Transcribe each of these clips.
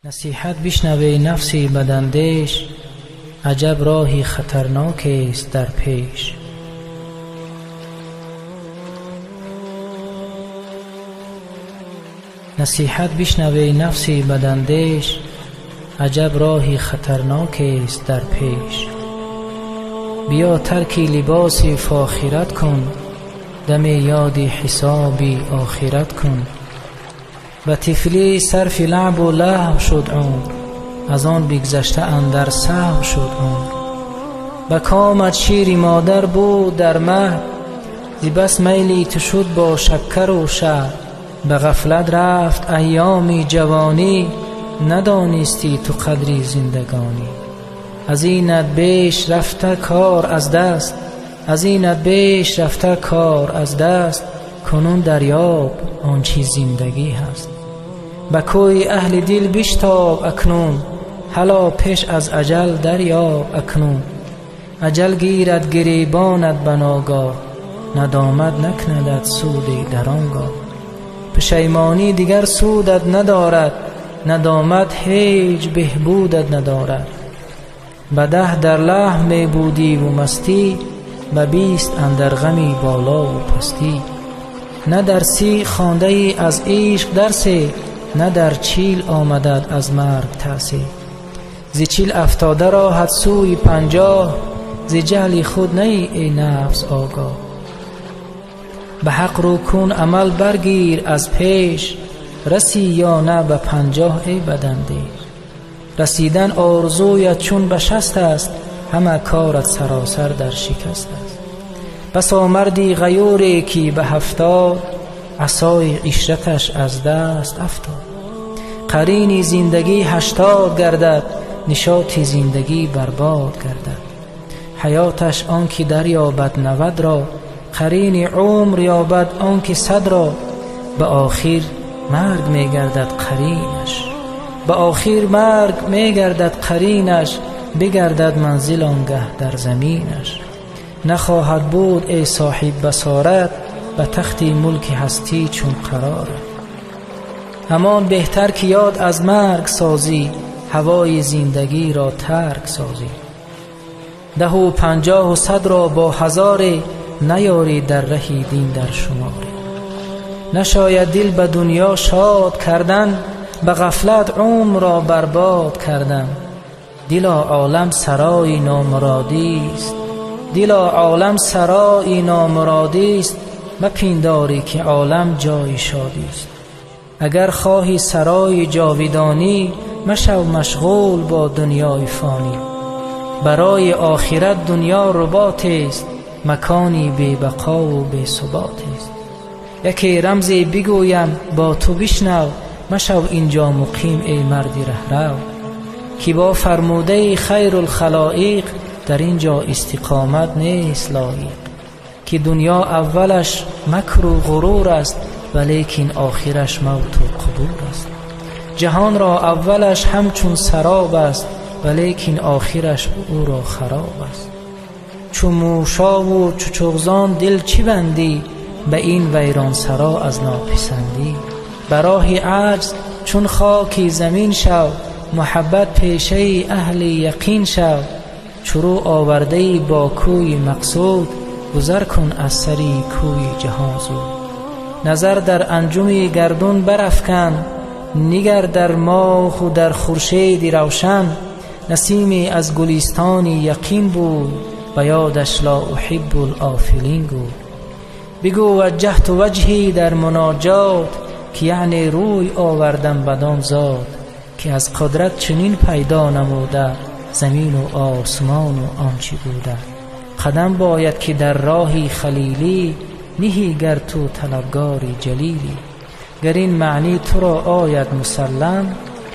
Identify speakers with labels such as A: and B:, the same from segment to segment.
A: نصیحت بشنوی نفسی بداندیش، عجب راهی خطرناک است در پیش. نصیحت بشنوی نفسی بداندیش، عجب راهی خطرناک است در پیش. بیا ترک لباسی فاخرت کن، دم یاد حسابی آخرت کن. به طفلی صرف لعب و لهو شد عمر، از آن بگذشته اندر سهو شد عمر. به کامت شیر مادر بود در مهد، ز بس میلی تو شد با شکر و شهد. به غفلت رفت ایام جوانی، ندانستی تو قدری زندگانی. از اینت بیش رفته کار از دست، از اینت بیش رفته کار از دست. کنون دریاب آنچه زندگی هست. به کوی اهل دل بشتاب اکنون، هلا پیش از اجل دریاب اکنون. اجل گیرد گریبانت بناگاه، ندامت نکندد سودی در آنگاه. پشیمانی دیگر سودت ندارد، ندامت هیچ بهبودت ندارد. به 10 در لهو می بودی و مستی، به 20 اندر غمی بالا و پستی. نه در 30 خوانده ای از عشق درسی، نه در 40 آمدد از مرگ ترسی. ز 40 افتاده راهت سوی 50، ز جهل خود نه ای نفس آگاه. به حق رو کن عمل برگیر از پیش، رسی یا نه به 50 ای بداندیش. رسیدن آرزویت چون به 60 است، همه کارت سراسر در شکست است. بسا مردی غیوری که به 70، عصای عشرتش از دست افتاد. قرین زندگی 80 گردد، نشاط زندگی برباد گردد. حیاتش آنکه دریابد 90 را، قرین عمر یابد آنکه 100 را. به آخر مرگ می گردد قرینش، به آخر مرگ می گردد قرینش. بگردد منزل آنگه در زمینش. نخواهد بود ای صاحب بصارت، به تخت ملک هستی چون قرارت. همان بهتر که یاد از مرگ سازی، هوای زندگی را ترک سازی. 10 و 50 و 100 را با 1000، نیاری در ره دین در شماری. نشاید دل به دنیا شاد کردن، به غفلت عمر را برباد کردن. دلا عالم سرای نامرادی است، دلا عالم سرای نامرادی است. مپنداری که عالم جای شادی است. اگر خواهی سرای جاودانی، مشو مشغول با دنیای فانی. برای آخرت دنیا رباط است، مکانی بی بقا و بی ثبات است. یکی رمزی بگویم با تو بشنو، مشو اینجا مقیم ای مردی رهرو. که با فرموده خیر الخلائق، در اینجا استقامت نیست لایق. که دنیا اولش مکر و غرور است، ولیکن آخرش موت و قبور است. جهان را اولش همچون سراب است، ولیکن آخرش او را خراب است. چو موشا و چو چغزان دل چی بندی، به این ویران سرا از ناپسندی. براه عجز چون خاکی زمین شو، محبت پیشه اهل یقین شو. چرو آورده با کوی مقصود، گذر کن از سری کوی جهان زود. نظر در انجم گردون برافکن، نگر در ماه و در خورشید روشن. نسیمی از گلستان یقین بود، به یادش لا احب الآفلین بود. بگو وجهت وجهی در مناجات، که یعنی روی آوردم بدان ذات. که از قدرت چنین پیدا نموده، زمین و آسمان و آنچه بوده. قدم باید که در راهی خلیلی، نهی گر تو طلبگاری جلیلی. گر این معنی تو را آید مسلم،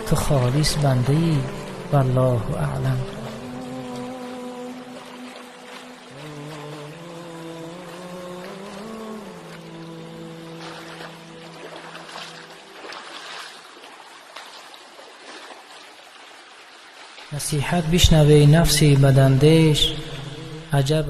A: تو خالص بنده‌ای والله اعلم. نصیحت بشنوی نفسی بداندیش، عجب